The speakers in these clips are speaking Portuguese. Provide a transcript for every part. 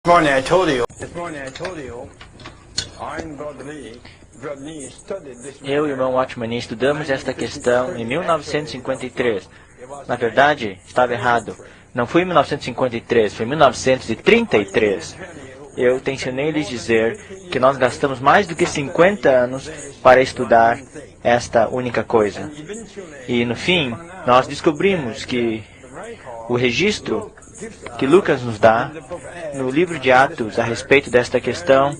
Eu e o irmão Watchman estudamos esta questão em 1953. Na verdade, estava errado. Não foi em 1953, foi em 1933. Eu tencionei lhes dizer que nós gastamos mais do que 50 anos para estudar esta única coisa. E, no fim, nós descobrimos que o registro que Lucas nos dá no livro de Atos a respeito desta questão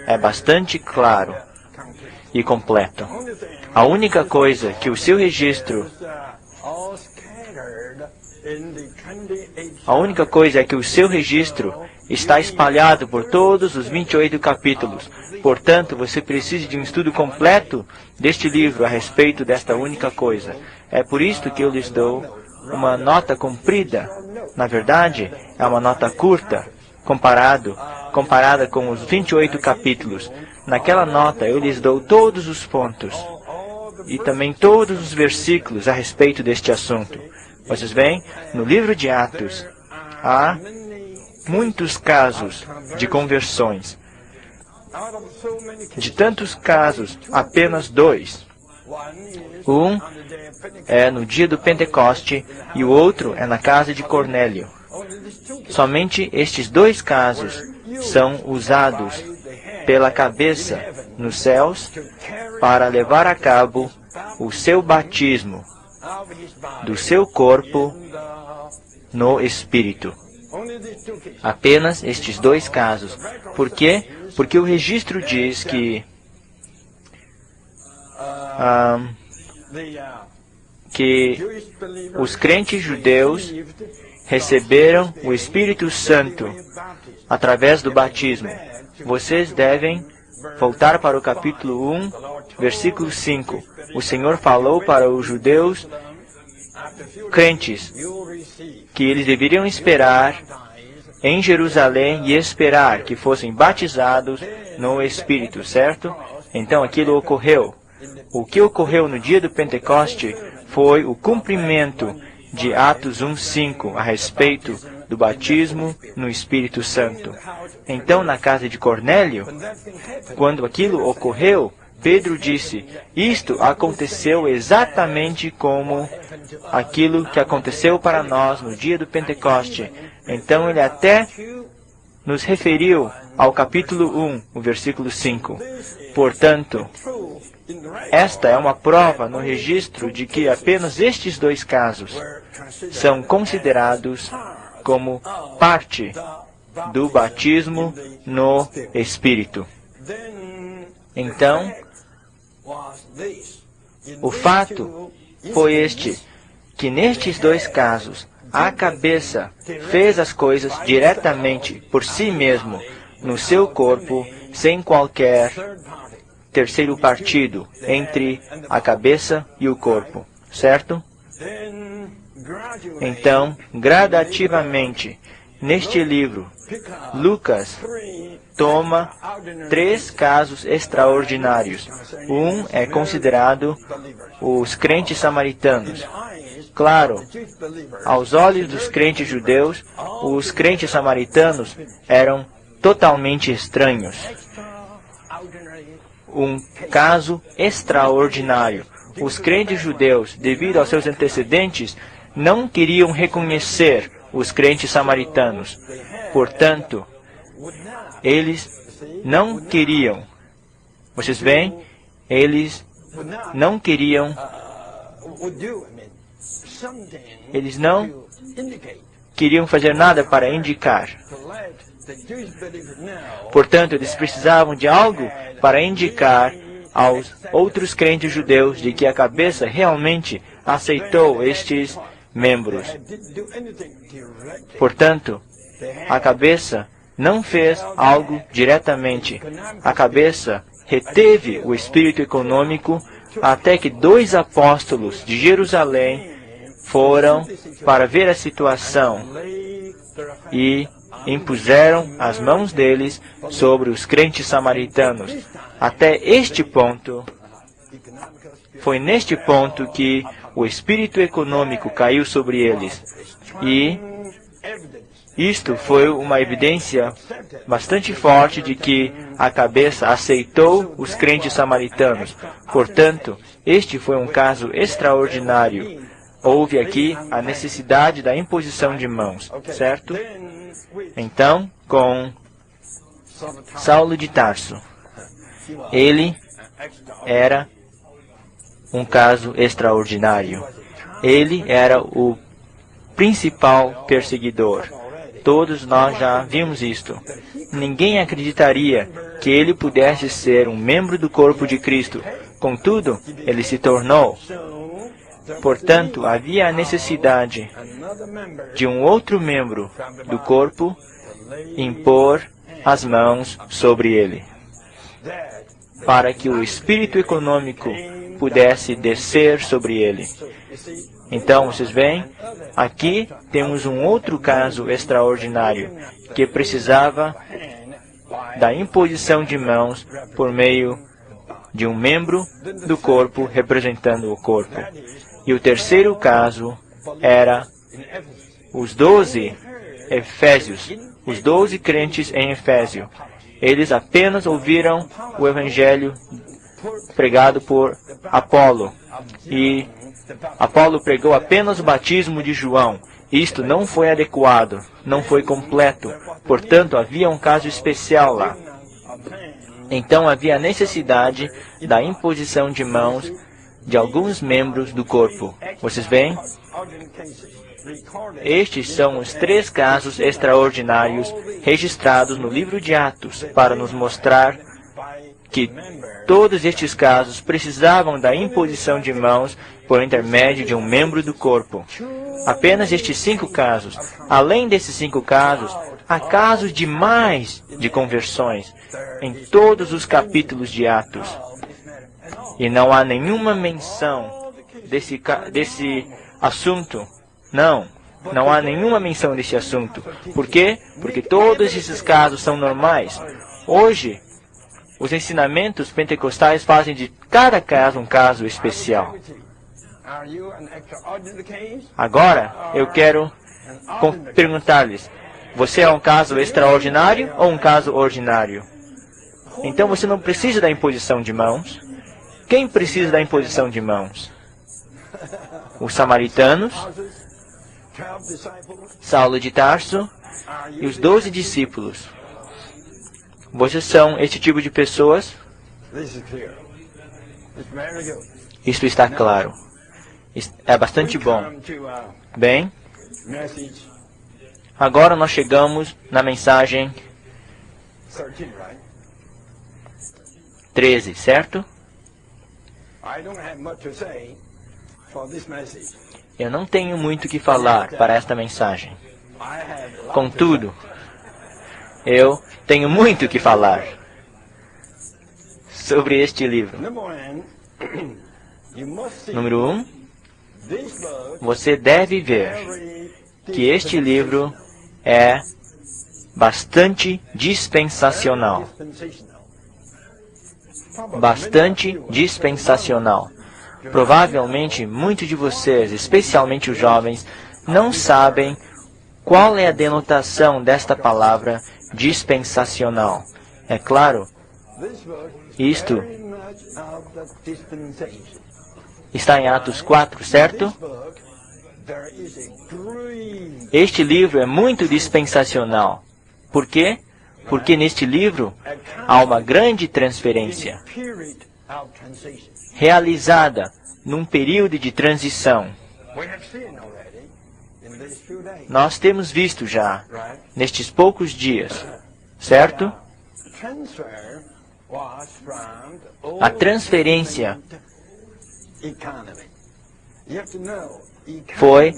é bastante claro e completo. A única coisa que o seu registro está espalhado por todos os 28 capítulos. Portanto, você precisa de um estudo completo deste livro a respeito desta única coisa. É por isso que eu lhes dou uma nota comprida. Na verdade, é uma nota curta, comparada com os 28 capítulos. Naquela nota, eu lhes dou todos os pontos e também todos os versículos a respeito deste assunto. Vocês veem, no livro de Atos, há muitos casos de conversões. De tantos casos, apenas 2. Um é no dia do Pentecoste e o outro é na casa de Cornélio. Somente estes 2 casos são usados pela cabeça nos céus para levar a cabo o seu batismo do seu corpo no Espírito. Apenas estes 2 casos. Por quê? Porque o registro diz que os crentes judeus receberam o Espírito Santo através do batismo. Vocês devem voltar para o capítulo 1, versículo 5. O Senhor falou para os judeus crentes que eles deveriam esperar em Jerusalém e esperar que fossem batizados no Espírito, certo? Então aquilo ocorreu. O que ocorreu no dia do Pentecoste foi o cumprimento de Atos 1:5 a respeito do batismo no Espírito Santo. Então, na casa de Cornélio, quando aquilo ocorreu, Pedro disse, isto aconteceu exatamente como aquilo que aconteceu para nós no dia do Pentecoste. Então, ele até nos referiu ao capítulo 1, o versículo 5. Portanto, esta é uma prova no registro de que apenas estes 2 casos são considerados como parte do batismo no Espírito. Então, o fato foi este, que nestes 2 casos, a cabeça fez as coisas diretamente por si mesmo, no seu corpo, sem qualquer terceiro partido entre a cabeça e o corpo, certo? Então, gradativamente, neste livro, Lucas toma 3 casos extraordinários. Um é considerado os crentes samaritanos. Claro, aos olhos dos crentes judeus, os crentes samaritanos eram totalmente estranhos. Um caso extraordinário. Os crentes judeus, devido aos seus antecedentes, não queriam reconhecer os crentes samaritanos. Portanto, eles não queriam. Vocês veem? Eles não queriam. Eles não queriam fazer nada para indicar. Portanto, eles precisavam de algo para indicar aos outros crentes judeus de que a cabeça realmente aceitou estes membros. Portanto, a cabeça não fez algo diretamente. A cabeça reteve o espírito econômico até que 2 apóstolos de Jerusalém foram para ver a situação e impuseram as mãos deles sobre os crentes samaritanos. Até este ponto, foi neste ponto que o espírito econômico caiu sobre eles. E Isto foi uma evidência bastante forte de que a cabeça aceitou os crentes samaritanos. Portanto, este foi um caso extraordinário. Houve aqui a necessidade da imposição de mãos, certo? Então, com Saulo de Tarso, ele era um caso extraordinário. Ele era o principal perseguidor. Todos nós já vimos isto. Ninguém acreditaria que ele pudesse ser um membro do corpo de Cristo. Contudo, ele se tornou. Portanto, havia a necessidade de um outro membro do corpo impor as mãos sobre ele, para que o espírito econômico pudesse descer sobre ele. Então, vocês veem, aqui temos um outro caso extraordinário, que precisava da imposição de mãos por meio de um membro do corpo representando o corpo. E o terceiro caso era os 12 Efésios, os 12 crentes em Efésio. Eles apenas ouviram o evangelho pregado por Apolo. E Apolo pregou apenas o batismo de João. Isto não foi adequado, não foi completo. Portanto, havia um caso especial lá. Então, havia a necessidade da imposição de mãos de alguns membros do corpo. Vocês veem? Estes são os 3 casos extraordinários registrados no livro de Atos para nos mostrar que todos estes casos precisavam da imposição de mãos por intermédio de um membro do corpo. Apenas estes 5 casos. Além desses 5 casos, há casos demais de conversões em todos os capítulos de Atos. E não há nenhuma menção desse assunto. Não há nenhuma menção desse assunto. Por quê? Porque todos esses casos são normais. Hoje, os ensinamentos pentecostais fazem de cada caso um caso especial. Agora, eu quero perguntar-lhes, você é um caso extraordinário ou um caso ordinário? Então você não precisa da imposição de mãos. Quem precisa da imposição de mãos? Os samaritanos, Saulo de Tarso e os 12 discípulos. Vocês são esse tipo de pessoas? Isso está claro. É bastante bom. Bem, agora nós chegamos na mensagem 13, certo? Eu não tenho muito o que falar para esta mensagem. Contudo, eu tenho muito o que falar sobre este livro. Número 1, você deve ver que este livro é bastante dispensacional. Bastante dispensacional. Provavelmente, muitos de vocês, especialmente os jovens, não sabem qual é a denotação desta palavra dispensacional. É claro, isto está em Atos 4, certo? Este livro é muito dispensacional. Por quê? Porque neste livro há uma grande transferência realizada num período de transição. Nós temos visto já, nestes poucos dias, certo? A transferência foi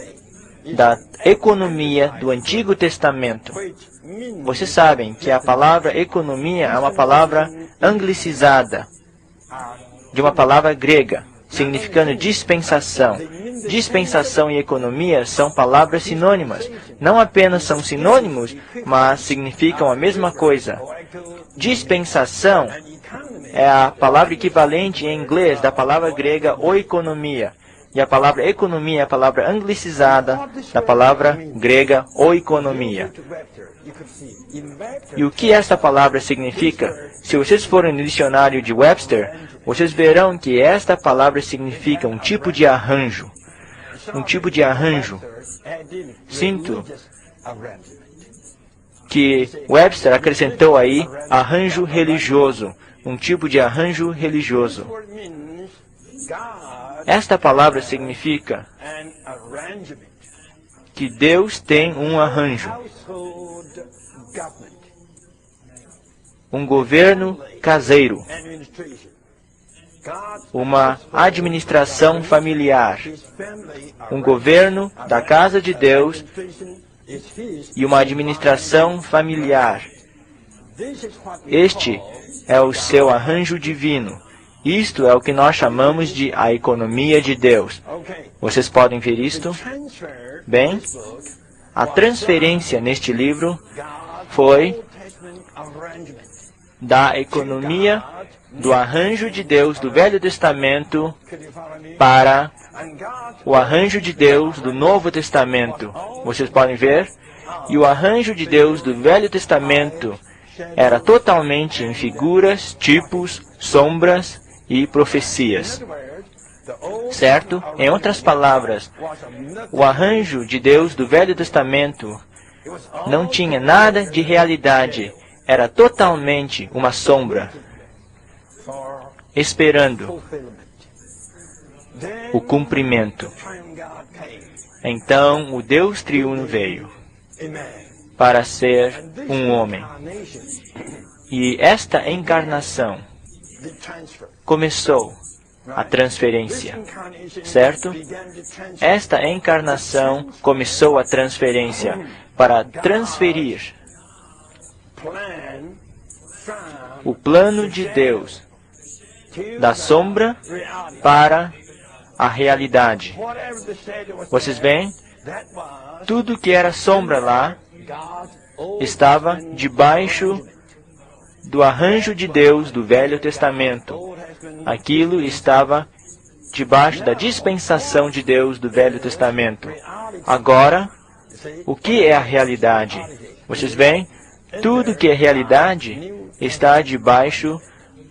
da economia do Antigo Testamento. Vocês sabem que a palavra economia é uma palavra anglicizada de uma palavra grega, significando dispensação. Dispensação e economia são palavras sinônimas. Não apenas são sinônimos, mas significam a mesma coisa. Dispensação é a palavra equivalente em inglês da palavra grega oikonomia. E a palavra economia é a palavra anglicizada da palavra grega oikonomia. E o que esta palavra significa? Se vocês forem no dicionário de Webster, vocês verão que esta palavra significa um tipo de arranjo. Um tipo de arranjo. Sinto que Webster acrescentou aí arranjo religioso. Um tipo de arranjo religioso. Esta palavra significa que Deus tem um arranjo. Um governo caseiro. Uma administração familiar. Um governo da casa de Deus e uma administração familiar. Este é o seu arranjo divino. Isto é o que nós chamamos de a economia de Deus. Vocês podem ver isto? Bem, a transferência neste livro foi da economia do arranjo de Deus do Velho Testamento para o arranjo de Deus do Novo Testamento. Vocês podem ver? E o arranjo de Deus do Velho Testamento era totalmente em figuras, tipos, sombras e profecias. Certo? Em outras palavras, o arranjo de Deus do Velho Testamento não tinha nada de realidade. Era totalmente uma sombra, esperando o cumprimento. Então, o Deus triuno veio para ser um homem. E esta encarnação começou a transferência, certo? Esta encarnação começou a transferência para transferir o plano de Deus da sombra para a realidade. Vocês veem? Tudo que era sombra lá estava debaixo do arranjo de Deus do Velho Testamento. Aquilo estava debaixo da dispensação de Deus do Velho Testamento. Agora, o que é a realidade? Vocês veem? Tudo que é realidade está debaixo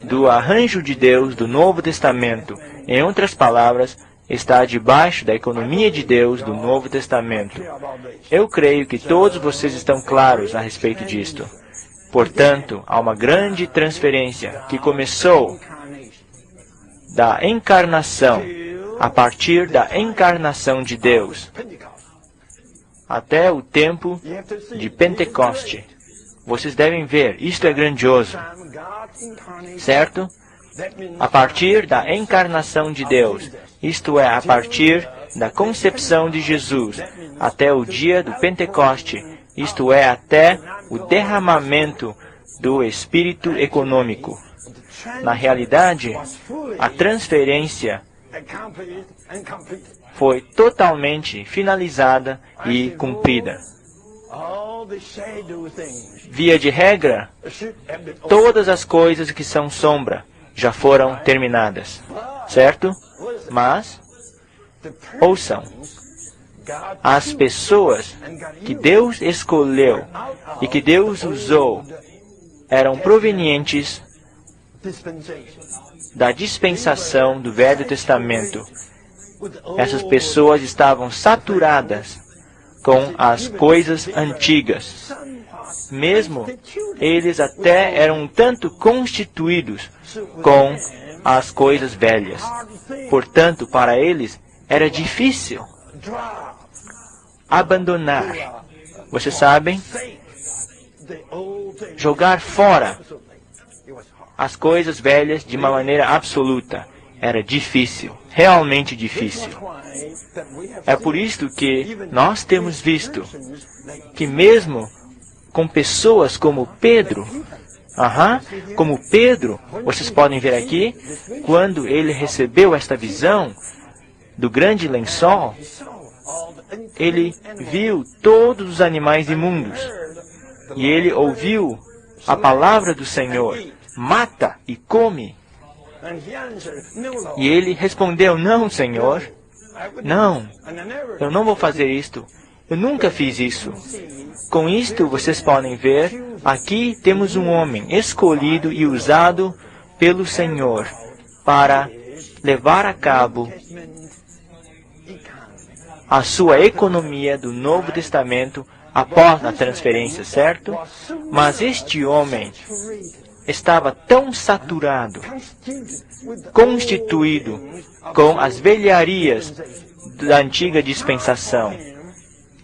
do arranjo de Deus do Novo Testamento. Em outras palavras, está debaixo da economia de Deus do Novo Testamento. Eu creio que todos vocês estão claros a respeito disto. Portanto, há uma grande transferência que começou da encarnação, a partir da encarnação de Deus, até o tempo de Pentecoste. Vocês devem ver, isto é grandioso, certo? A partir da encarnação de Deus, isto é, a partir da concepção de Jesus, até o dia do Pentecoste, isto é, até o derramamento do espírito econômico. Na realidade, a transferência foi totalmente finalizada e cumprida. Via de regra, todas as coisas que são sombra já foram terminadas, certo? Mas, ouçam, as pessoas que Deus escolheu e que Deus usou eram provenientes da dispensação do Velho Testamento. Essas pessoas estavam saturadas com as coisas antigas. Mesmo eles até eram um tanto constituídos com as coisas velhas. Portanto, para eles era difícil abandonar. Vocês sabem, jogar fora as coisas velhas de uma maneira absoluta. Era difícil, realmente difícil. É por isso que nós temos visto que mesmo com pessoas como Pedro, como Pedro, vocês podem ver aqui, quando ele recebeu esta visão do grande lençol, ele viu todos os animais imundos. E ele ouviu a palavra do Senhor: mata e come. E ele respondeu: não, Senhor, Não, eu não vou fazer isto. Eu nunca fiz isso. Com isto, vocês podem ver, aqui temos um homem escolhido e usado pelo Senhor para levar a cabo a sua economia do Novo Testamento após a transferência, certo? Mas este homem estava tão saturado, constituído com as velharias da antiga dispensação.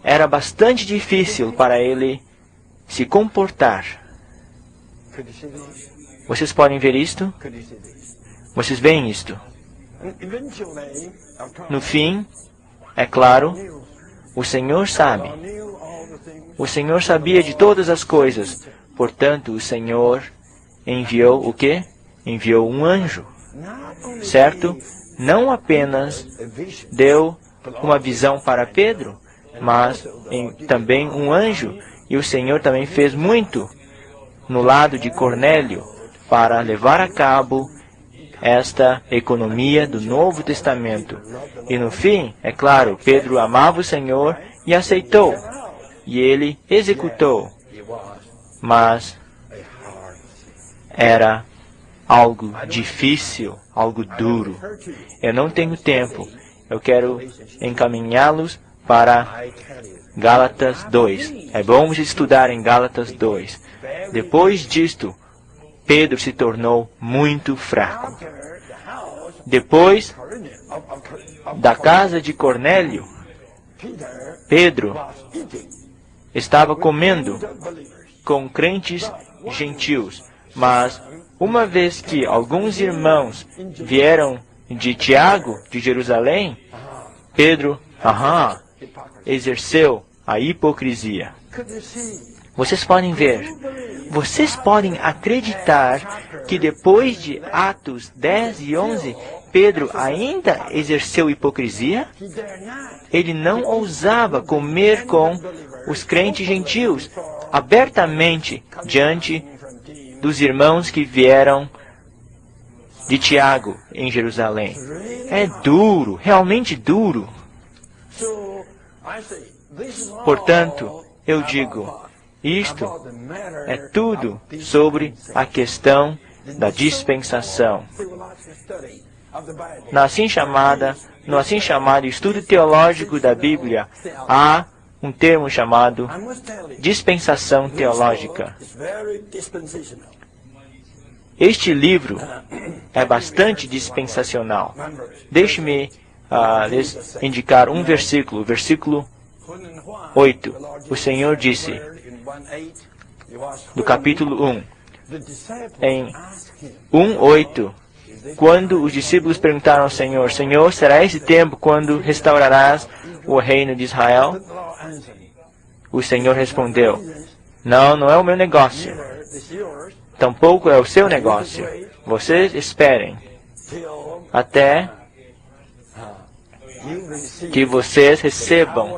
Era bastante difícil para ele se comportar. Vocês podem ver isto? Vocês veem isto? No fim, é claro, o Senhor sabe. O Senhor sabia de todas as coisas. Portanto, o Senhor enviou o quê? Enviou um anjo. Certo? Não apenas deu uma visão para Pedro, mas também um anjo. E o Senhor também fez muito no lado de Cornélio para levar a cabo esta economia do Novo Testamento. E no fim, é claro, Pedro amava o Senhor e aceitou. E ele executou. Mas era algo difícil, algo duro. Eu não tenho tempo. Eu quero encaminhá-los para Gálatas 2. É bom estudar em Gálatas 2. Depois disto, Pedro se tornou muito fraco. Depois da casa de Cornélio, Pedro estava comendo com crentes gentios. Mas, uma vez que alguns irmãos vieram de Tiago, de Jerusalém, Pedro, exerceu a hipocrisia. Vocês podem ver, vocês podem acreditar que depois de Atos 10 e 11, Pedro ainda exerceu hipocrisia? Ele não ousava comer com os crentes gentios abertamente diante dos irmãos que vieram de Tiago em Jerusalém. É duro, realmente duro. Portanto, eu digo, isto é tudo sobre a questão da dispensação. No assim chamado estudo teológico da Bíblia, há um termo chamado dispensação teológica. Este livro é bastante dispensacional. Deixe-me lhes indicar um versículo, versículo 8. O Senhor disse, do capítulo 1, em 1:8, quando os discípulos perguntaram ao Senhor, Senhor, será esse tempo quando restaurarás o reino de Israel? O Senhor respondeu, não é o meu negócio. Tampouco é o seu negócio. Vocês esperem até que vocês recebam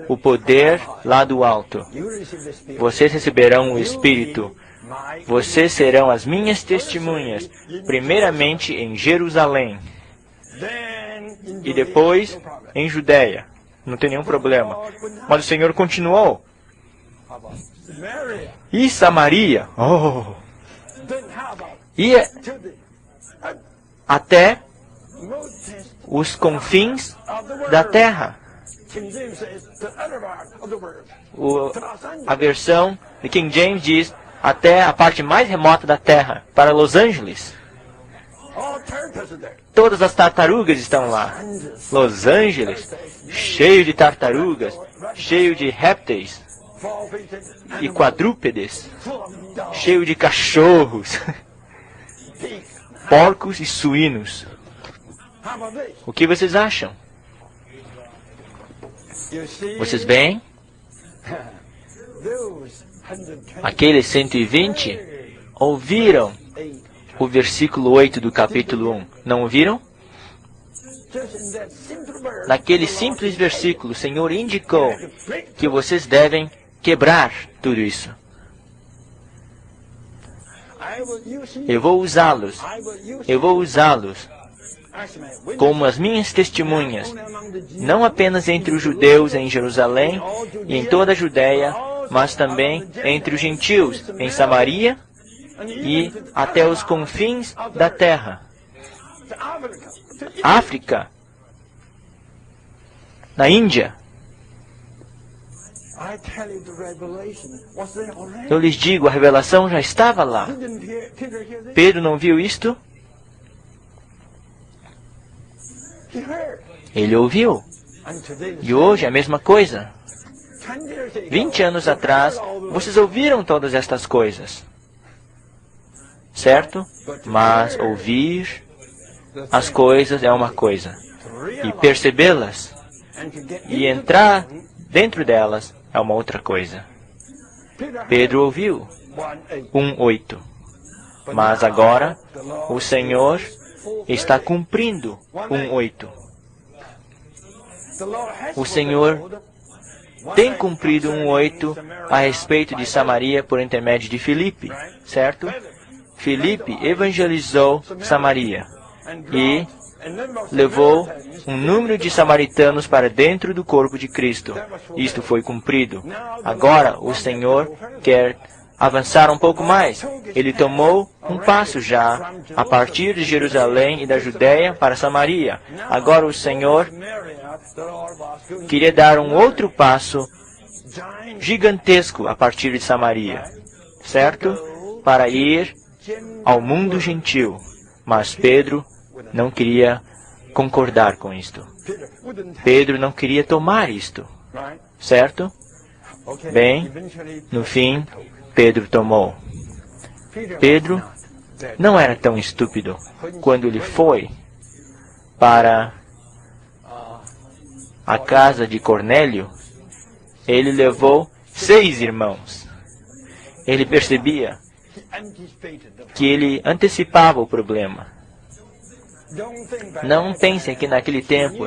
o poder lá do alto. Vocês receberão o Espírito. Vocês serão as minhas testemunhas, primeiramente em Jerusalém e depois em Judeia. Não tem nenhum problema. Mas o Senhor continuou. E Samaria? Ia até os confins da terra. A versão de King James diz até a parte mais remota da terra, para Los Angeles. Todas as tartarugas estão lá. Los Angeles, cheio de tartarugas, cheio de répteis e quadrúpedes, cheio de cachorros, porcos e suínos. O que vocês acham? Vocês veem? Aqueles 120 ouviram o versículo 8 do capítulo 1. Não ouviram? Naquele simples versículo, o Senhor indicou que vocês devem quebrar tudo isso. Eu vou usá-los como as minhas testemunhas, não apenas entre os judeus em Jerusalém e em toda a Judéia, mas também entre os gentios em Samaria e até os confins da terra. África, na Índia. Eu lhes digo, a revelação já estava lá. Pedro não viu isto? Ele ouviu. E hoje é a mesma coisa. 20 anos atrás, vocês ouviram todas estas coisas. Certo? Mas ouvir as coisas é uma coisa. E percebê-las e entrar dentro delas é uma outra coisa. Pedro ouviu 1:8. Mas agora o Senhor está cumprindo 1:8. O Senhor tem cumprido 1:8 a respeito de Samaria por intermédio de Filipe, certo? Filipe evangelizou Samaria e levou um número de samaritanos para dentro do corpo de Cristo. Isto foi cumprido. Agora o Senhor quer avançar um pouco mais. Ele tomou um passo já a partir de Jerusalém e da Judéia para Samaria. Agora o Senhor queria dar um outro passo gigantesco a partir de Samaria, certo? Para ir ao mundo gentil. Mas Pedro não queria concordar com isto. Pedro não queria tomar isto, certo? Bem, no fim, Pedro tomou. Pedro não era tão estúpido. Quando ele foi para a casa de Cornélio, ele levou 6 irmãos. Ele percebia que ele antecipava o problema. Não pensem que naquele tempo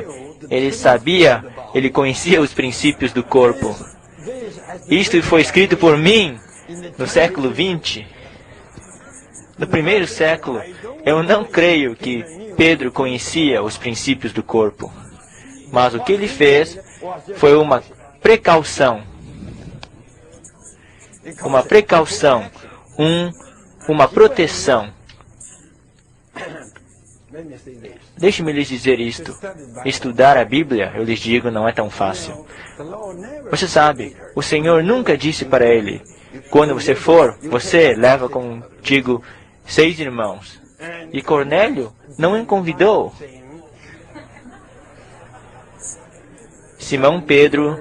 ele conhecia os princípios do corpo. Isto foi escrito por mim no século 20. No primeiro século, eu não creio que Pedro conhecia os princípios do corpo. Mas o que ele fez foi uma precaução. Uma precaução. Uma proteção. Deixe-me lhes dizer isto. Estudar a Bíblia, eu lhes digo, não é tão fácil. Você sabe, o Senhor nunca disse para ele, quando você for, você leva contigo 6 irmãos. E Cornélio não o convidou. Simão Pedro,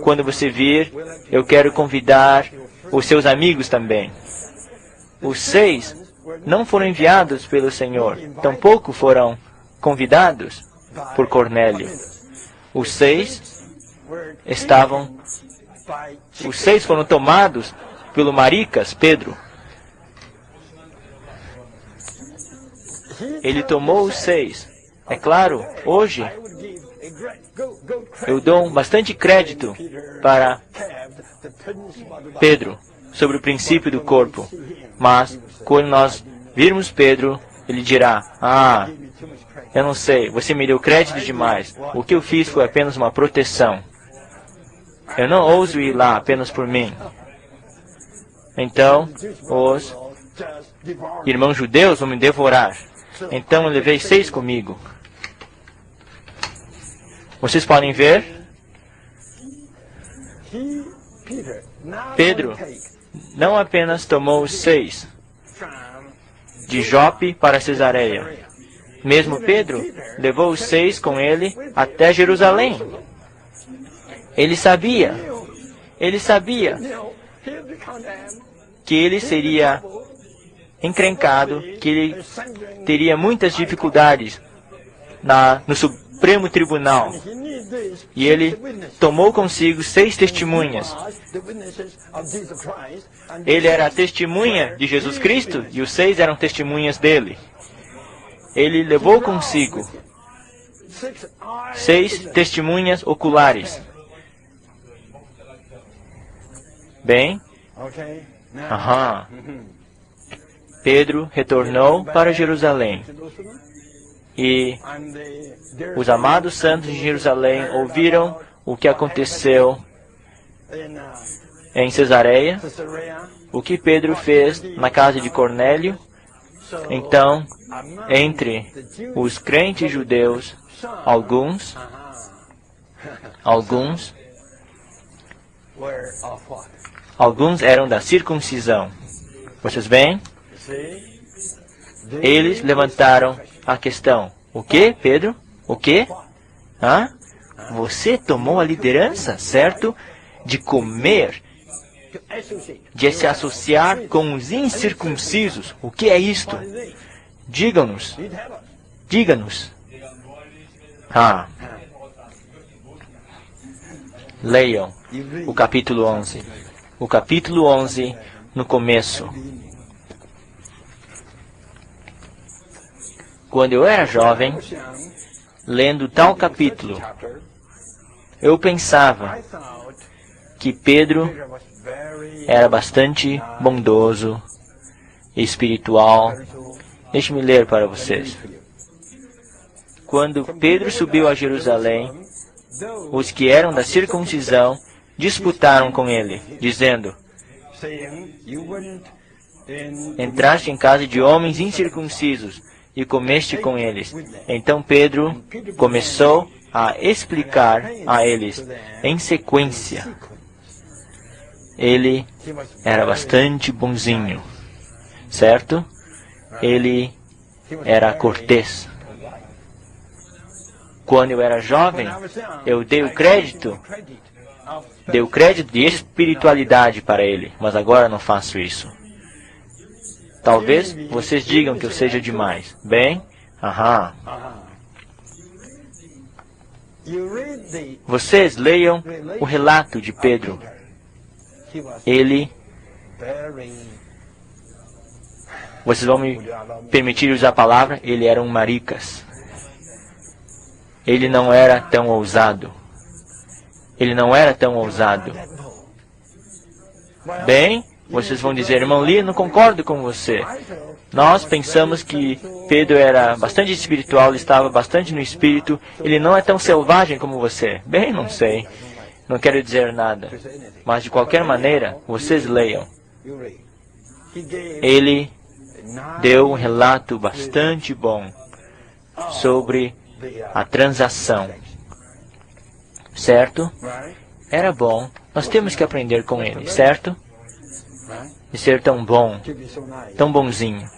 quando você vir, eu quero convidar os seus amigos também. Os 6 não foram enviados pelo Senhor, tampouco foram convidados por Cornélio. Os 6 foram tomados pelo maricas, Pedro. Ele tomou os 6. É claro, hoje eu dou bastante crédito para Pedro sobre o princípio do corpo. Mas, quando nós virmos Pedro, ele dirá, eu não sei, você me deu crédito demais. O que eu fiz foi apenas uma proteção. Eu não ouso ir lá apenas por mim. Então, os irmãos judeus vão me devorar. Então, eu levei 6 comigo. Vocês podem ver? Pedro não apenas tomou os 6 de Jope para Cesareia. Mesmo Pedro levou os 6 com ele até Jerusalém. Ele sabia que ele seria encrencado, que ele teria muitas dificuldades no Supremo Tribunal. E ele tomou consigo 6 testemunhas. Ele era a testemunha de Jesus Cristo e os 6 eram testemunhas dele. Ele levou consigo 6 testemunhas oculares. Bem? Pedro retornou para Jerusalém. E os amados santos de Jerusalém ouviram o que aconteceu em Cesareia, o que Pedro fez na casa de Cornélio. Então, entre os crentes judeus, alguns eram da circuncisão. Vocês veem? Eles levantaram a questão. O que, Pedro? O que? Você tomou a liderança, certo? De comer, de se associar com os incircuncisos. O que é isto? Diga-nos. Diga-nos. Leiam o capítulo 11. O capítulo 11, no começo. Quando eu era jovem, lendo tal capítulo, eu pensava que Pedro era bastante bondoso, espiritual. Deixe-me ler para vocês. Quando Pedro subiu a Jerusalém, os que eram da circuncisão disputaram com ele, dizendo: entraste em casa de homens incircuncisos e comeste com eles. Então Pedro começou a explicar a eles em sequência. Ele era bastante bonzinho, certo? Ele era cortês. Quando eu era jovem, eu dei o crédito de espiritualidade para ele, mas agora não faço isso. Talvez vocês digam que eu seja demais. Bem? Vocês leiam o relato de Pedro. Vocês vão me permitir usar a palavra, ele era um maricas. Ele não era tão ousado. Ele não era tão ousado. Bem, vocês vão dizer: irmão Lee, não concordo com você. Nós pensamos que Pedro era bastante espiritual, ele estava bastante no espírito. Ele não é tão selvagem como você. Bem, não sei. Não quero dizer nada. Mas de qualquer maneira, vocês leiam. Ele deu um relato bastante bom sobre a transação. Certo? Era bom. Nós temos que aprender com ele, certo? De ser tão bom, tão bonzinho.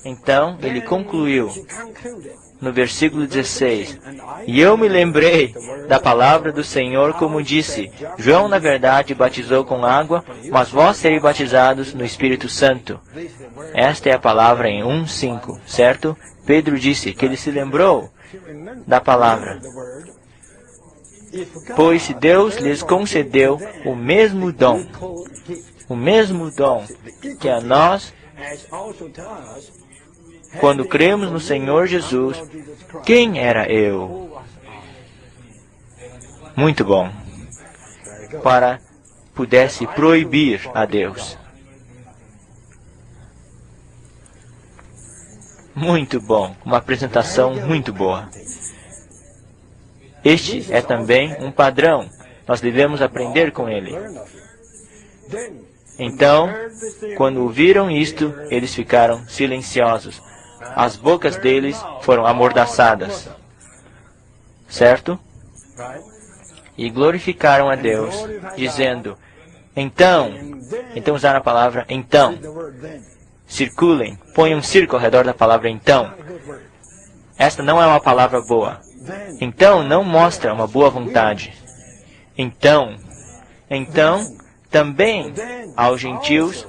Então, ele concluiu no versículo 16: e eu me lembrei da palavra do Senhor, como disse: João, na verdade, batizou com água, mas vós sereis batizados no Espírito Santo. Esta é a palavra em 1:5, certo? Pedro disse que ele se lembrou da palavra. Pois se Deus lhes concedeu o mesmo dom que a nós, quando cremos no Senhor Jesus, quem era eu? Muito bom. Para pudesse proibir a Deus. Muito bom. Uma apresentação muito boa. Este é também um padrão. Nós devemos aprender com ele. Então, quando ouviram isto, eles ficaram silenciosos. As bocas deles foram amordaçadas. Certo? E glorificaram a Deus, dizendo: então usaram a palavra então. Circulem, ponham um círculo ao redor da palavra então. Esta não é uma palavra boa. Então não mostra uma boa vontade. Então, também aos gentios,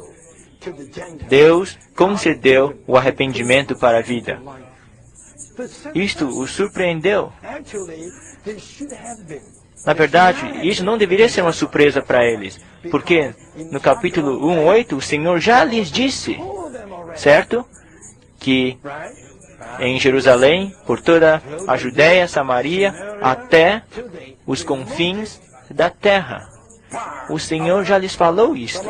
Deus concedeu o arrependimento para a vida. Isto os surpreendeu. Na verdade, isso não deveria ser uma surpresa para eles, porque no capítulo 1:8 o Senhor já lhes disse, certo? Que em Jerusalém, por toda a Judéia, Samaria, até os confins da terra. O Senhor já lhes falou isto.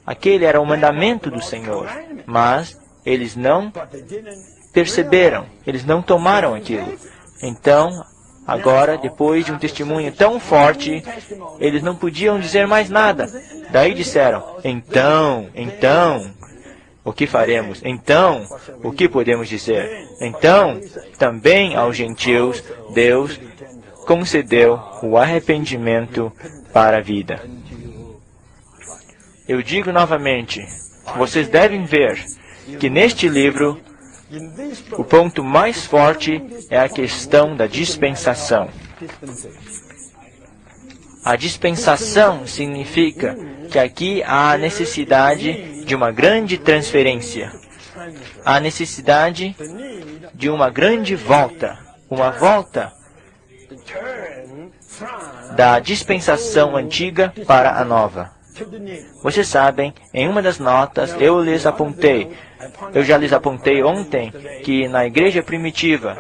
Aquele era o mandamento do Senhor, mas eles não perceberam, eles não tomaram aquilo. Então, agora, depois de um testemunho tão forte, eles não podiam dizer mais nada. Daí disseram, então, o que faremos? Então, o que podemos dizer? Então, também aos gentios, Deus concedeu o arrependimento para a vida. Eu digo novamente, vocês devem ver que neste livro, o ponto mais forte é a questão da dispensação. A dispensação significa que aqui há a necessidade de uma grande transferência. Há necessidade de uma grande volta. Uma volta da dispensação antiga para a nova. Vocês sabem, em uma das notas, eu já lhes apontei ontem, que na igreja primitiva,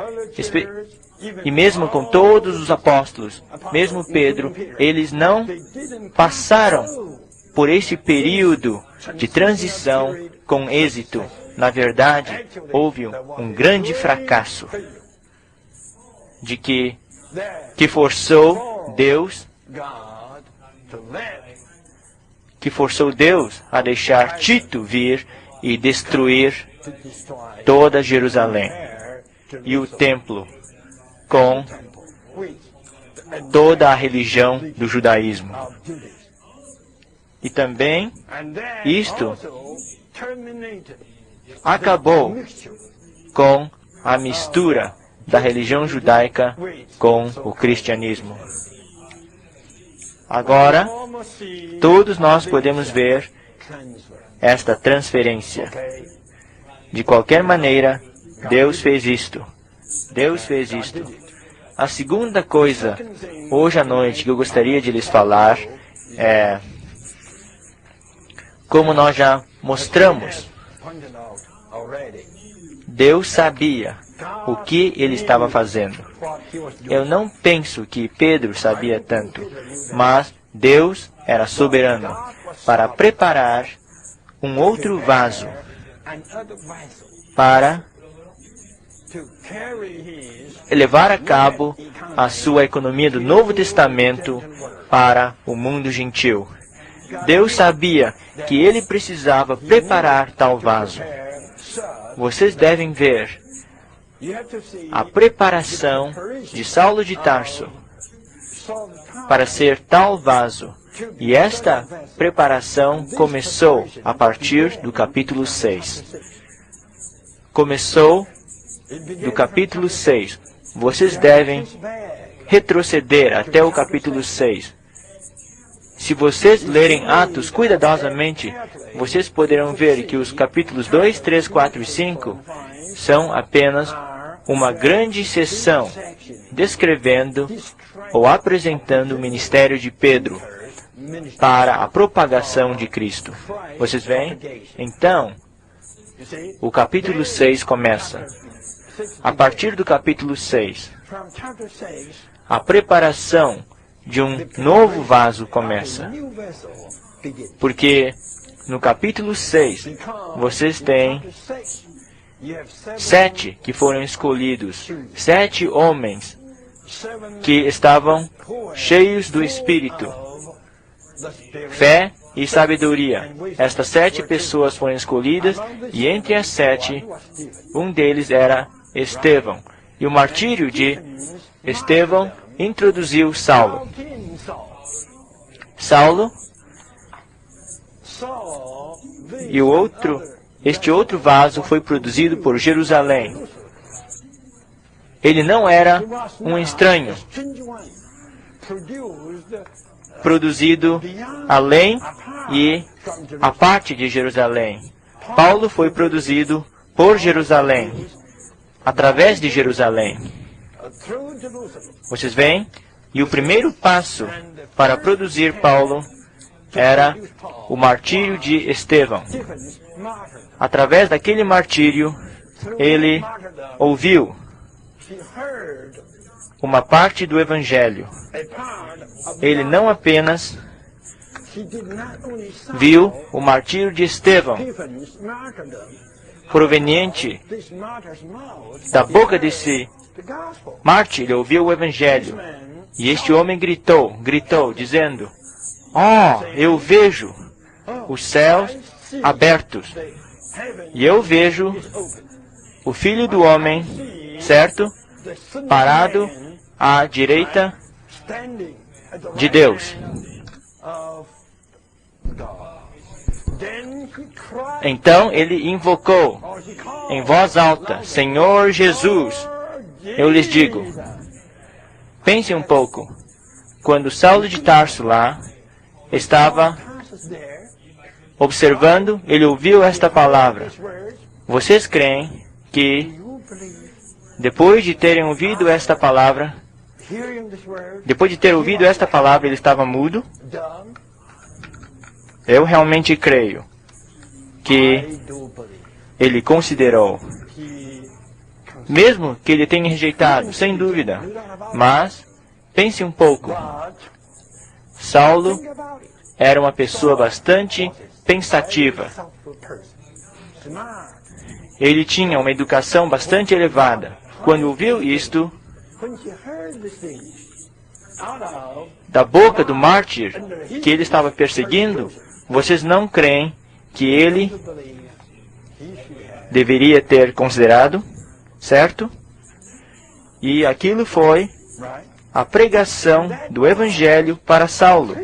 e mesmo com todos os apóstolos, mesmo Pedro, eles não passaram por esse período de transição com êxito. Na verdade, houve um grande fracasso que forçou Deus a deixar Tito vir e destruir toda Jerusalém e o templo com toda a religião do judaísmo. E também isto acabou com a mistura da religião judaica com o cristianismo. Agora, todos nós podemos ver esta transferência. De qualquer maneira, Deus fez isto. Deus fez isto. A segunda coisa, hoje à noite, que eu gostaria de lhes falar é, como nós já mostramos, Deus sabia o que ele estava fazendo. Eu não penso que Pedro sabia tanto, mas Deus era soberano para preparar um outro vaso para levar a cabo a sua economia do Novo Testamento para o mundo gentil. Deus sabia que ele precisava preparar tal vaso. Vocês devem ver a preparação de Saulo de Tarso para ser tal vaso. E esta preparação começou a partir do capítulo 6. Começou do capítulo 6. Vocês devem retroceder até o capítulo 6. Se vocês lerem Atos cuidadosamente, vocês poderão ver que os capítulos 2, 3, 4 e 5 são apenas uma grande seção descrevendo ou apresentando o ministério de Pedro para a propagação de Cristo. Vocês veem? Então, o capítulo 6 começa. A partir do capítulo 6, a preparação de um novo vaso começa. Porque no capítulo 6, vocês têm 7 que foram escolhidos, 7 homens que estavam cheios do Espírito, fé e sabedoria. Estas 7 pessoas foram escolhidas e entre as 7, um deles era Estevão. E o martírio de Estevão introduziu Saulo. E este outro vaso foi produzido por Jerusalém. Ele não era um estranho, produzido além e a parte de Jerusalém. Paulo foi produzido por Jerusalém, através de Jerusalém. Vocês veem? E o primeiro passo para produzir Paulo era o martírio de Estevão. Através daquele martírio, ele ouviu uma parte do Evangelho. Ele não apenas viu o martírio de Estevão, proveniente da boca desse mártir, ele ouviu o Evangelho. E este homem gritou, dizendo: "Oh, eu vejo os céus abertos. E eu vejo o Filho do Homem, certo? Parado à direita de Deus." Então ele invocou em voz alta: "Senhor Jesus, eu lhes digo." Pense um pouco. Quando Saulo de Tarso lá estava observando, ele ouviu esta palavra. Vocês creem que, depois de terem ouvido esta palavra, ele estava mudo? Eu realmente creio que ele considerou, mesmo que ele tenha rejeitado, sem dúvida. Mas, pense um pouco. Saulo era uma pessoa bastante pensativa. Ele tinha uma educação bastante elevada. Quando ouviu isto, da boca do mártir que ele estava perseguindo, vocês não creem que ele deveria ter considerado, certo? E aquilo foi a pregação do Evangelho para Saulo.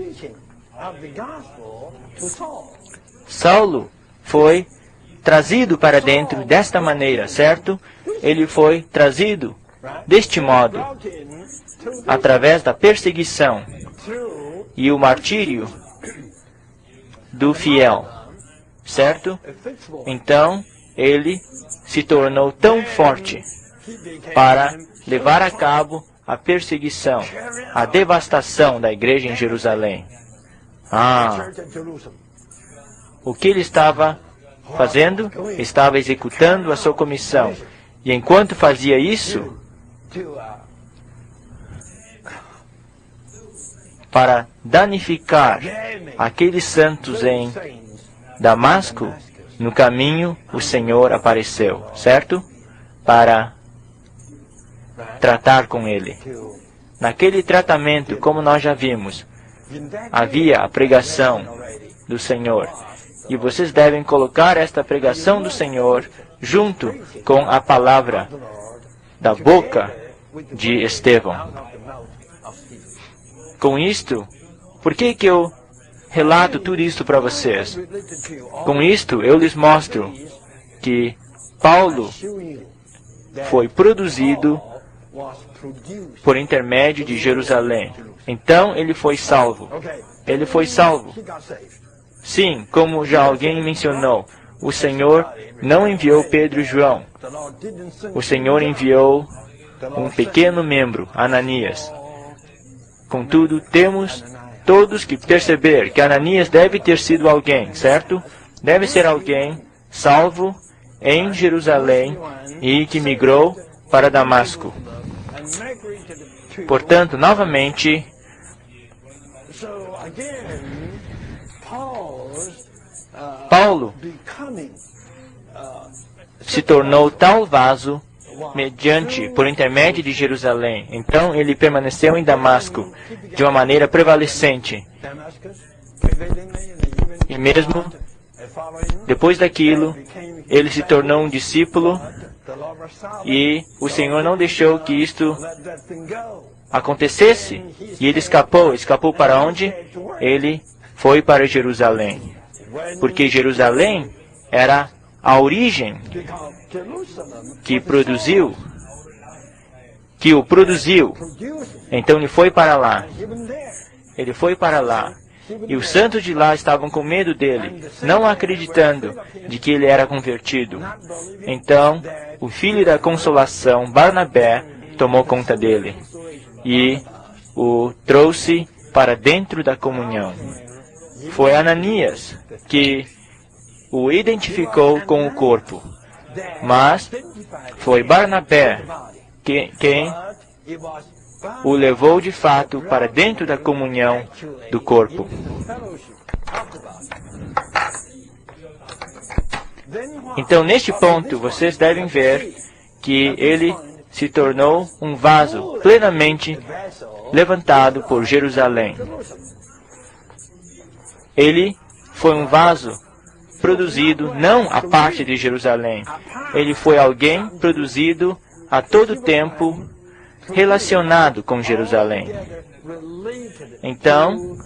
Saulo foi trazido para dentro desta maneira, certo? Ele foi trazido deste modo, através da perseguição e o martírio do fiel, certo? Então, ele se tornou tão forte para levar a cabo a perseguição, a devastação da igreja em Jerusalém. O que ele estava fazendo? Estava executando a sua comissão. E enquanto fazia isso, para danificar aqueles santos em Damasco, no caminho o Senhor apareceu, certo? Para tratar com ele. Naquele tratamento, como nós já vimos, havia a pregação do Senhor. E vocês devem colocar esta pregação do Senhor junto com a palavra da boca de Estevão. Com isto, por que eu relato tudo isto para vocês? Com isto, eu lhes mostro que Paulo foi produzido por intermédio de Jerusalém. Então, ele foi salvo. Ele foi salvo. Sim, como já alguém mencionou, o Senhor não enviou Pedro e João. O Senhor enviou um pequeno membro, Ananias. Contudo, temos todos que perceber que Ananias deve ter sido alguém, certo? Deve ser alguém salvo em Jerusalém e que migrou para Damasco. Portanto, novamente, Paulo se tornou tal vaso por intermédio de Jerusalém. Então ele permaneceu em Damasco de uma maneira prevalecente. E mesmo depois daquilo, ele se tornou um discípulo e o Senhor não deixou que isto acontecesse. E ele escapou para onde? Ele foi para Jerusalém. Porque Jerusalém era a origem que o produziu. Então ele foi para lá. Ele foi para lá. E os santos de lá estavam com medo dele, não acreditando de que ele era convertido. Então, o filho da consolação, Barnabé, tomou conta dele e o trouxe para dentro da comunhão. Foi Ananias que o identificou com o corpo, mas foi Barnabé quem o levou de fato para dentro da comunhão do corpo. Então, neste ponto, vocês devem ver que ele se tornou um vaso plenamente levantado por Jerusalém. Ele foi um vaso produzido não à parte de Jerusalém. Ele foi alguém produzido a todo tempo relacionado com Jerusalém. Então,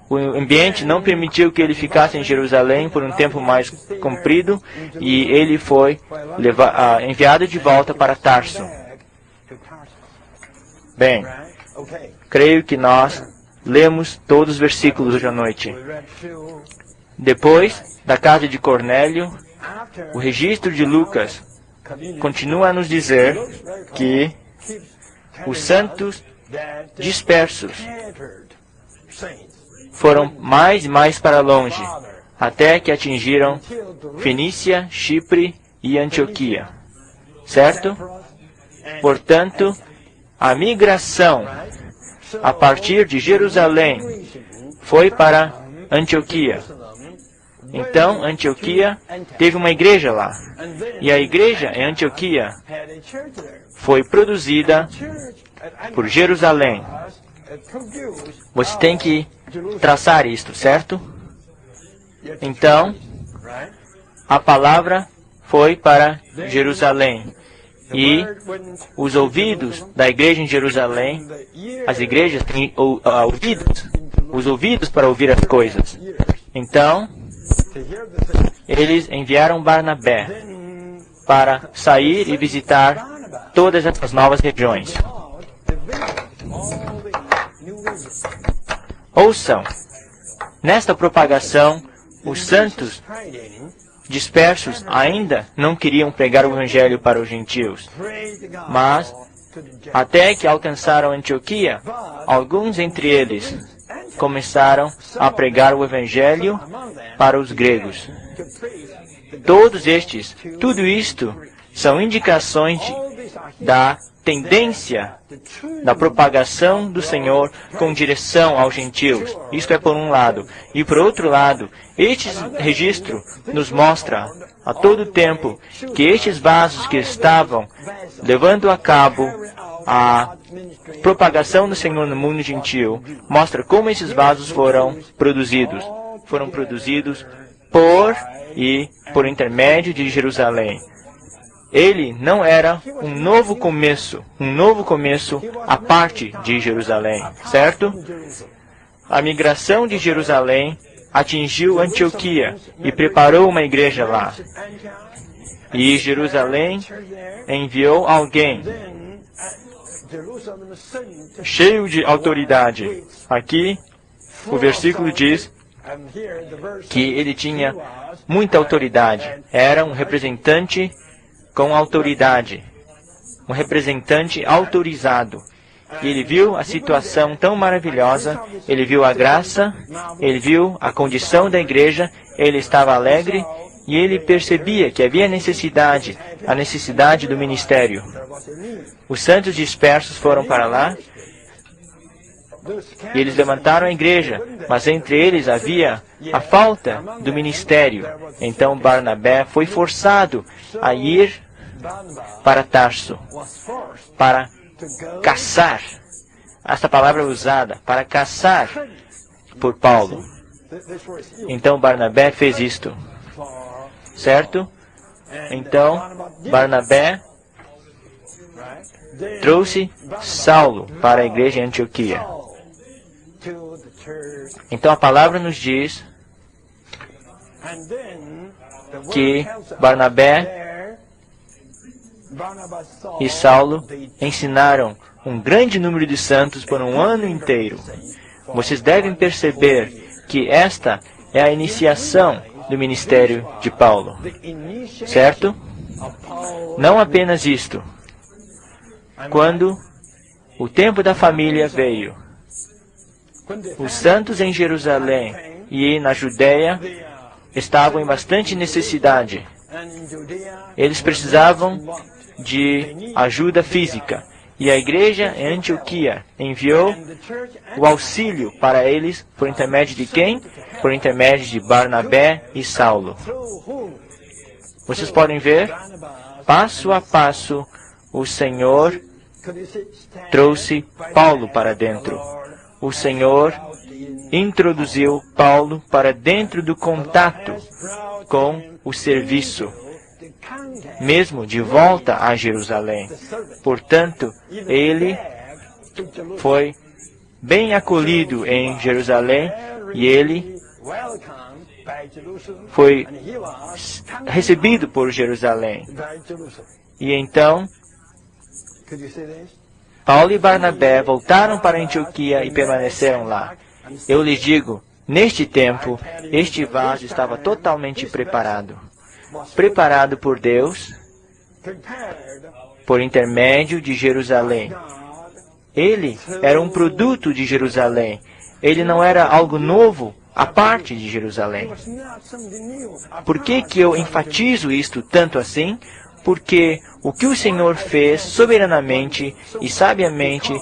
o ambiente não permitiu que ele ficasse em Jerusalém por um tempo mais comprido e ele foi enviado de volta para Tarso. Bem, creio que nós lemos todos os versículos hoje à noite. Depois da casa de Cornélio, o registro de Lucas continua a nos dizer que os santos dispersos foram mais e mais para longe, até que atingiram Fenícia, Chipre e Antioquia. Certo? Portanto, a migração a partir de Jerusalém foi para Antioquia. Então, Antioquia teve uma igreja lá. E a igreja em Antioquia foi produzida por Jerusalém. Você tem que traçar isto, certo? Então, a palavra foi para Jerusalém. E os ouvidos da igreja em Jerusalém, as igrejas têm os ouvidos para ouvir as coisas. Então, eles enviaram Barnabé para sair e visitar todas essas novas regiões. Ouçam, nesta propagação, os santos dispersos ainda não queriam pregar o Evangelho para os gentios. Mas, até que alcançaram Antioquia, alguns entre eles começaram a pregar o Evangelho para os gregos. Tudo isto são indicações da tendência da propagação do Senhor com direção aos gentios. Isto é por um lado. E por outro lado, este registro nos mostra a todo tempo que estes vasos que estavam levando a cabo a propagação do Senhor no mundo gentil, mostra como esses vasos foram produzidos. Foram produzidos por intermédio de Jerusalém. Ele não era um novo começo à parte de Jerusalém, certo? A migração de Jerusalém atingiu Antioquia e preparou uma igreja lá. E Jerusalém enviou alguém cheio de autoridade. Aqui, o versículo diz que ele tinha muita autoridade. Era um representante com autoridade, um representante autorizado. E ele viu a situação tão maravilhosa, ele viu a graça, ele viu a condição da igreja, ele estava alegre e ele percebia que havia a necessidade do ministério. Os santos dispersos foram para lá e eles levantaram a igreja, mas entre eles havia a falta do ministério. Então Barnabé foi forçado a ir para Tarso, para caçar. Esta palavra é usada, para caçar por Paulo. Então Barnabé fez isto, certo? Então Barnabé trouxe Saulo para a igreja em Antioquia. Então a palavra nos diz que Barnabé e Saulo ensinaram um grande número de santos por um ano inteiro. Vocês devem perceber que esta é a iniciação do ministério de Paulo, certo? Não apenas isto. Quando o tempo da família veio, os santos em Jerusalém e na Judéia estavam em bastante necessidade. Eles precisavam de ajuda física. E a igreja em Antioquia enviou o auxílio para eles por intermédio de quem? Por intermédio de Barnabé e Saulo. Vocês podem ver, passo a passo, o Senhor trouxe Paulo para dentro. O Senhor introduziu Paulo para dentro do contato com o serviço, mesmo de volta a Jerusalém. Portanto, ele foi bem acolhido em Jerusalém e ele foi recebido por Jerusalém. E então, Paulo e Barnabé voltaram para Antioquia e permaneceram lá. Eu lhes digo, neste tempo, este vaso estava totalmente preparado. Preparado por Deus, por intermédio de Jerusalém. Ele era um produto de Jerusalém. Ele não era algo novo à parte de Jerusalém. Por que eu enfatizo isto tanto assim? Porque o que o Senhor fez soberanamente e sabiamente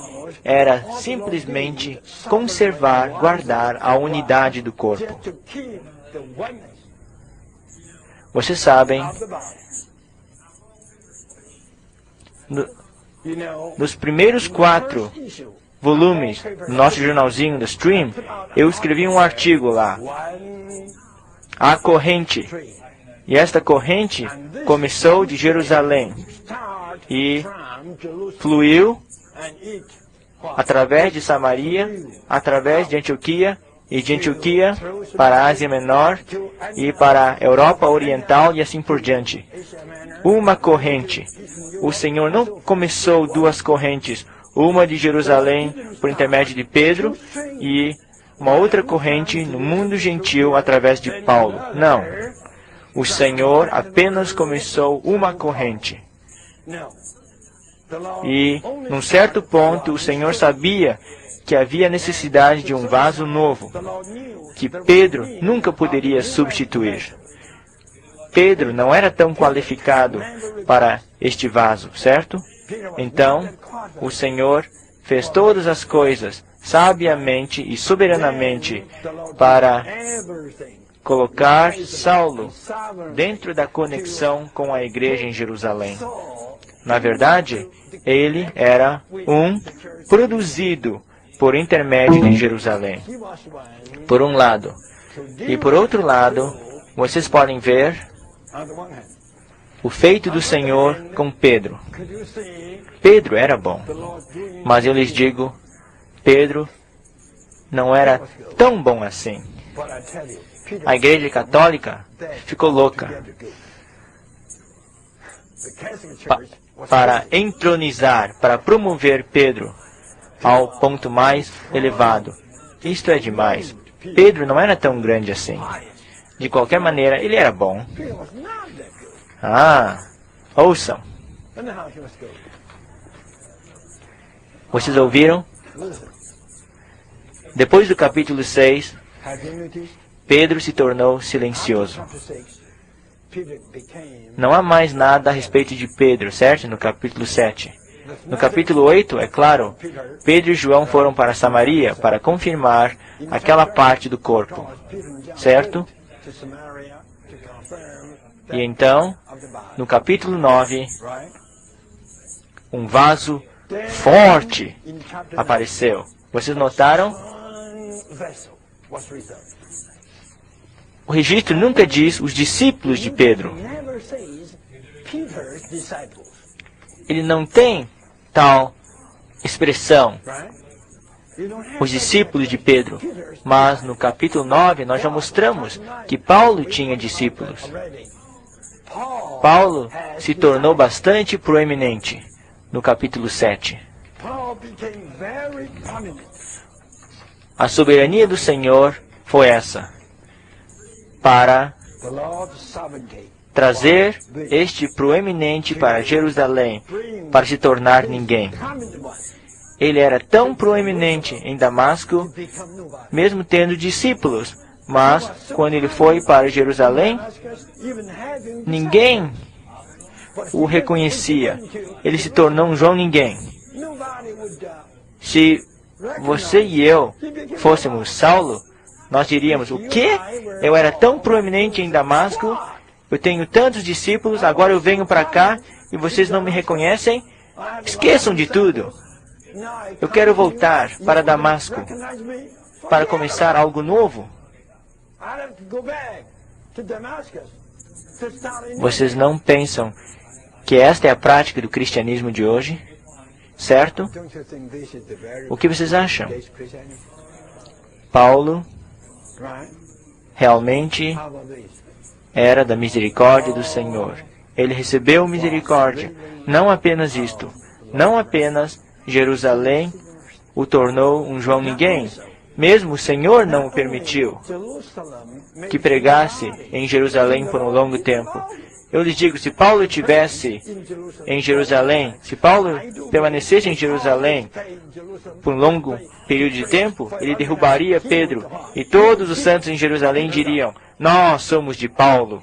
era simplesmente conservar, guardar a unidade do corpo. Vocês sabem, nos primeiros 4 volumes do nosso jornalzinho do Stream, eu escrevi um artigo lá, a corrente. E esta corrente começou de Jerusalém e fluiu através de Samaria, através de Antioquia, e de Antioquia para a Ásia Menor e para a Europa Oriental e assim por diante. Uma corrente. O Senhor não começou 2 correntes, uma de Jerusalém por intermédio de Pedro e uma outra corrente no mundo gentil através de Paulo. Não. O Senhor apenas começou uma corrente. E, num certo ponto, o Senhor sabia que havia necessidade de um vaso novo, que Pedro nunca poderia substituir. Pedro não era tão qualificado para este vaso, certo? Então, o Senhor fez todas as coisas sabiamente e soberanamente para colocar Saulo dentro da conexão com a igreja em Jerusalém. Na verdade, ele era um produzido por intermédio de Jerusalém, por um lado. E por outro lado, vocês podem ver o feito do Senhor com Pedro. Pedro era bom, mas eu lhes digo, Pedro não era tão bom assim. A Igreja Católica ficou louca para entronizar, para promover Pedro ao ponto mais elevado. Isto é demais. Pedro não era tão grande assim. De qualquer maneira, ele era bom. Ouçam. Vocês ouviram? Depois do capítulo 6, Pedro se tornou silencioso. Não há mais nada a respeito de Pedro, certo? No capítulo 7. No capítulo 8, é claro, Pedro e João foram para Samaria para confirmar aquela parte do corpo, certo? E então, no capítulo 9, um vaso forte apareceu. Vocês notaram? O registro nunca diz os discípulos de Pedro. Ele não tem tal expressão, os discípulos de Pedro. Mas no capítulo 9 nós já mostramos que Paulo tinha discípulos. Paulo se tornou bastante proeminente no capítulo 7. A soberania do Senhor foi essa, para trazer este proeminente para Jerusalém, para se tornar ninguém. Ele era tão proeminente em Damasco, mesmo tendo discípulos, mas quando ele foi para Jerusalém, ninguém o reconhecia. Ele se tornou um João Ninguém. Se você e eu fôssemos Saulo, nós diríamos: o quê? Eu era tão proeminente em Damasco, eu tenho tantos discípulos, agora eu venho para cá e vocês não me reconhecem? Esqueçam de tudo. Eu quero voltar para Damasco para começar algo novo. Vocês não pensam que esta é a prática do cristianismo de hoje? Certo? O que vocês acham? Paulo realmente era da misericórdia do Senhor. Ele recebeu misericórdia. Não apenas isto. Não apenas Jerusalém o tornou um João Ninguém. Mesmo o Senhor não o permitiu que pregasse em Jerusalém por um longo tempo. Eu lhes digo, se Paulo estivesse em Jerusalém, se Paulo permanecesse em Jerusalém por um longo período de tempo, ele derrubaria Pedro. E todos os santos em Jerusalém diriam: nós somos de Paulo.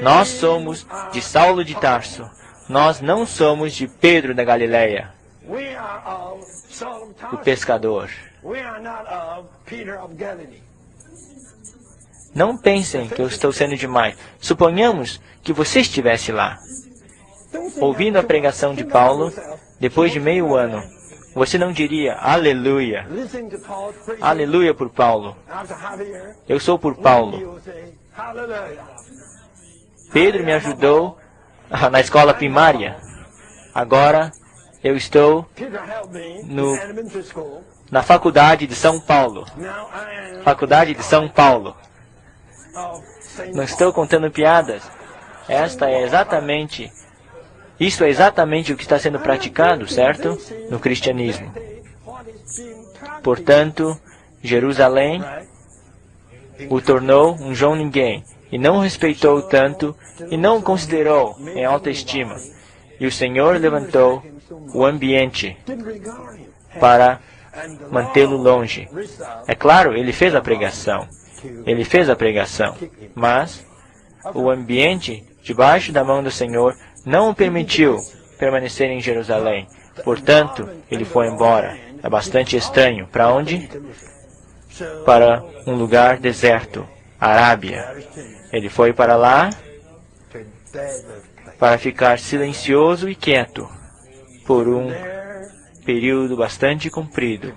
Nós somos de Saulo de Tarso. Nós não somos de Pedro da Galileia, o pescador. Não pensem que eu estou sendo demais. Suponhamos que você estivesse lá, ouvindo a pregação de Paulo, depois de meio ano. Você não diria: aleluia, aleluia por Paulo. Eu sou por Paulo. Pedro me ajudou na escola primária. Agora eu estou na faculdade de São Paulo. Faculdade de São Paulo. Não estou contando piadas. Isso é exatamente o que está sendo praticado, certo? No cristianismo. Portanto, Jerusalém o tornou um João Ninguém, e não o respeitou tanto, e não o considerou em alta estima. E o Senhor levantou o ambiente para mantê-lo longe. É claro, ele fez a pregação. Ele fez a pregação. Mas o ambiente, debaixo da mão do Senhor, não o permitiu permanecer em Jerusalém. Portanto, ele foi embora. É bastante estranho. Para onde? Para um lugar deserto, Arábia. Ele foi para lá para ficar silencioso e quieto por um período bastante comprido.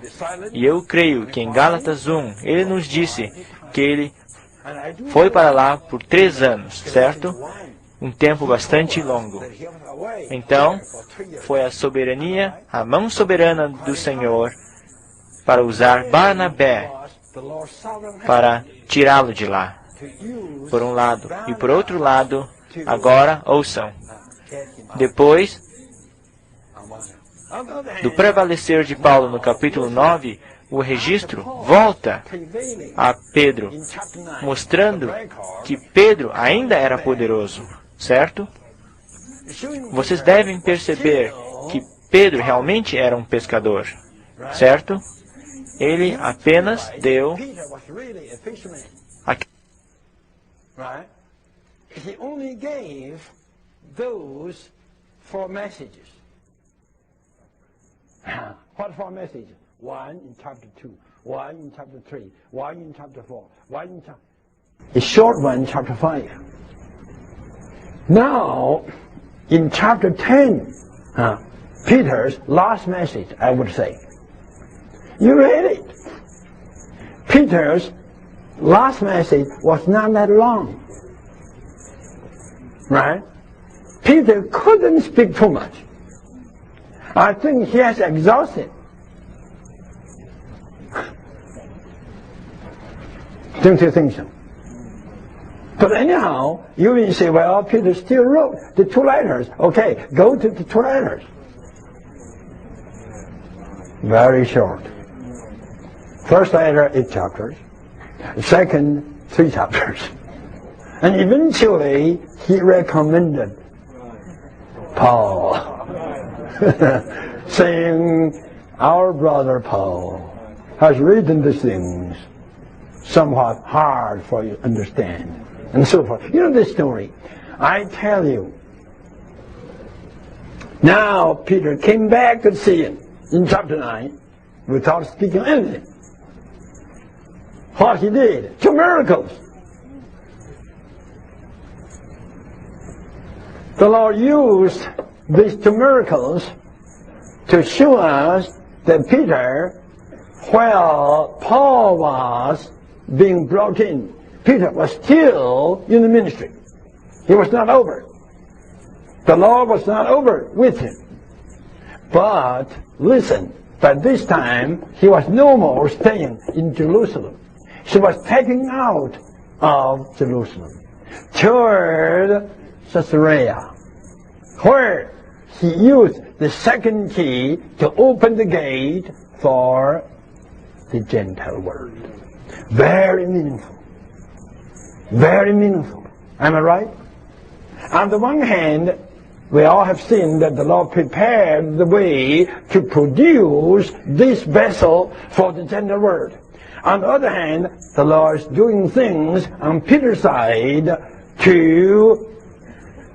E eu creio que em Gálatas 1, ele nos disse que ele foi para lá por 3 anos, certo? Um tempo bastante longo. Então, foi a soberania, a mão soberana do Senhor para usar Barnabé para tirá-lo de lá, por um lado. E por outro lado, agora, ouçam, depois do prevalecer de Paulo no capítulo 9, o registro volta a Pedro, mostrando que Pedro ainda era poderoso, certo? Vocês devem perceber que Pedro realmente era um pescador, certo? Ele apenas deu He only gave those 4 messages. What 4 messages? 1 in chapter 2, 1 in chapter 3, 1 in chapter 4, 1 in chapter... A short one in chapter 5. Now, in chapter 10, Peter's last message, I would say. You read it. Peter's last message was not that long. Right? Peter couldn't speak too much. I think he has exhausted. Don't you think so? But anyhow, you will say, well, Peter still wrote the 2 letters. Okay, go to the 2 letters. Very short. First letter, 8 chapters. Second, 3 chapters. And eventually, he recommended Paul, saying, our brother Paul has written these things somewhat hard for you to understand, and so forth. You know this story. I tell you, Now Peter came back to see him in chapter 9 without speaking anything. What he did, 2 miracles. The Lord used these 2 miracles to show us that Peter, while Paul was being brought in, Peter was still in the ministry. He was not over. The Lord was not over with him. But listen, by this time he was no more staying in Jerusalem. He was taken out of Jerusalem toward Caesarea, where he used the second key to open the gate for the Gentile world. Very meaningful. Very meaningful. Am I right? On the one hand, we all have seen that the Lord prepared the way to produce this vessel for the Gentile world. On the other hand, the Lord is doing things on Peter's side to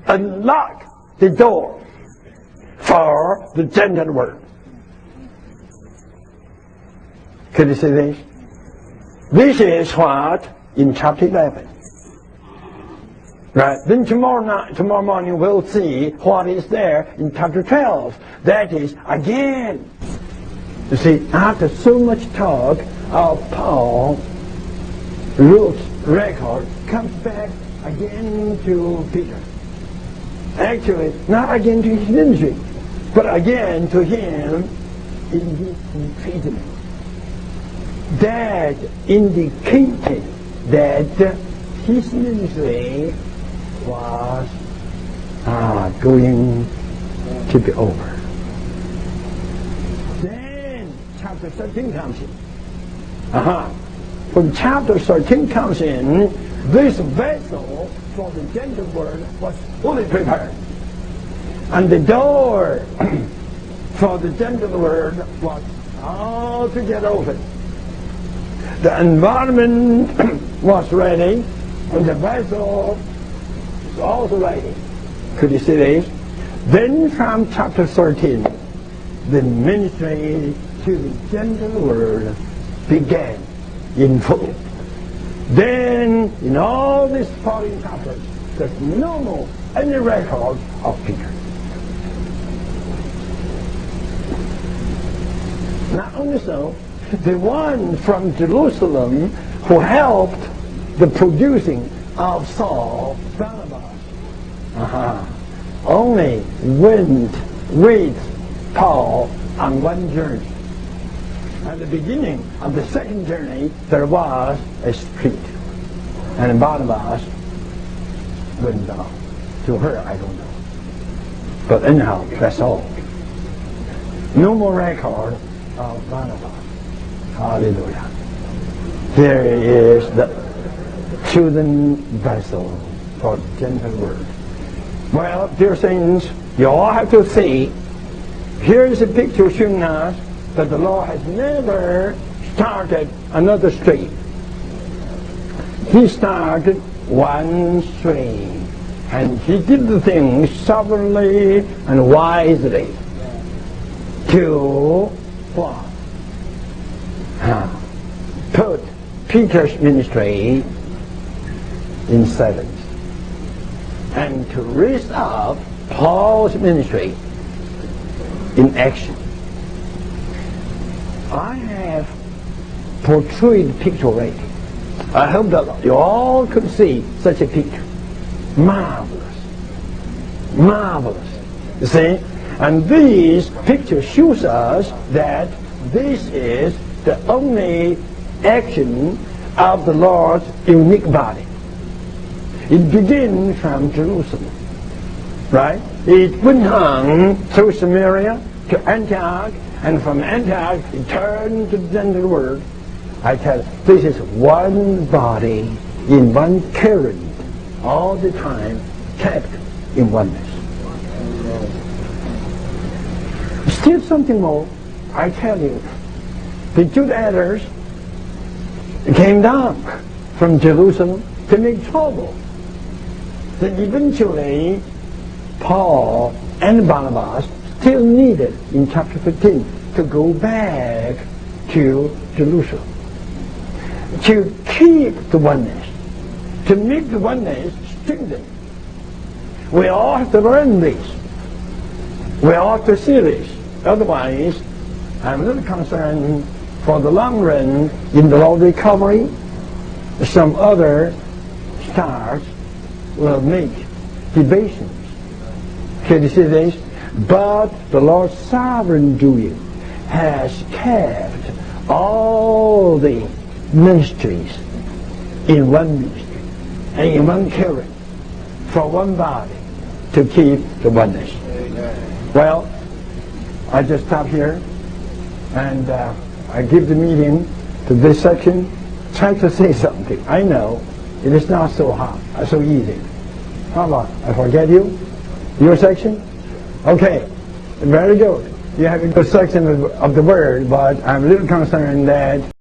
unlock the door for the Gentile world. Can you see this? This is what in chapter 11. Right? Then tomorrow morning we'll see what is there in chapter 12. That is, again, you see, after so much talk of Paul, Luke's record comes back again to Peter. Actually, not again to his ministry, but again to him in his imprisonment. That indicated that his ministry was going to be over. Then chapter 13 comes in. When chapter 13 comes in, this vessel for the Gentile world was fully prepared. And the door for the Gentile world was altogether open. The environment was ready, and the vessel was also ready. Could you see this? Then from chapter 13, the ministry to the Gentile world began in full. Then, in all these 14 chapters, there's no more any record of Peter. Not only so, the one from Jerusalem who helped the producing of Saul, Barnabas, only went with Paul on one journey. At the beginning of the second journey, there was a street, and Barnabas went down. To her, I don't know. But anyhow, that's all. No more record of Barnabas. Hallelujah. Here is the chosen vessel for the Gentile world. Well, dear saints, you all have to see, here is a picture showing us that the Lord has never started another stream. He started one stream, and he did the things sovereignly and wisely to what? Put Peter's ministry in silence, and to raise up Paul's ministry in action. I have portrayed the picture already. I hope that you all could see such a picture. Marvelous. Marvelous. You see? And this picture shows us that this is the only action of the Lord's unique body. It begins from Jerusalem, right? It went on through Samaria to Antioch, and from Antioch it turned to the Gentile world. I tell you, this is one body in one current, all the time kept in oneness. Still something more, I tell you. The two elders came down from Jerusalem to make trouble. Then eventually, Paul and Barnabas still needed in chapter 15 to go back to Jerusalem, to keep the oneness, to make the oneness strengthen. We all have to learn this. We all have to see this. Otherwise, I'm a little concerned for the long run in the Lord recovery. Some other stars will make debations. Can you see this? But the Lord's sovereign doing has kept all the ministries in one ministry and in one current for one body to keep the oneness. Well, I just stop here and I give the meeting to this section. Try to say something. I know it is not so hard, so easy. How about I forget you? Your section? Okay, very good. You have a good section of the word, but I'm a little concerned that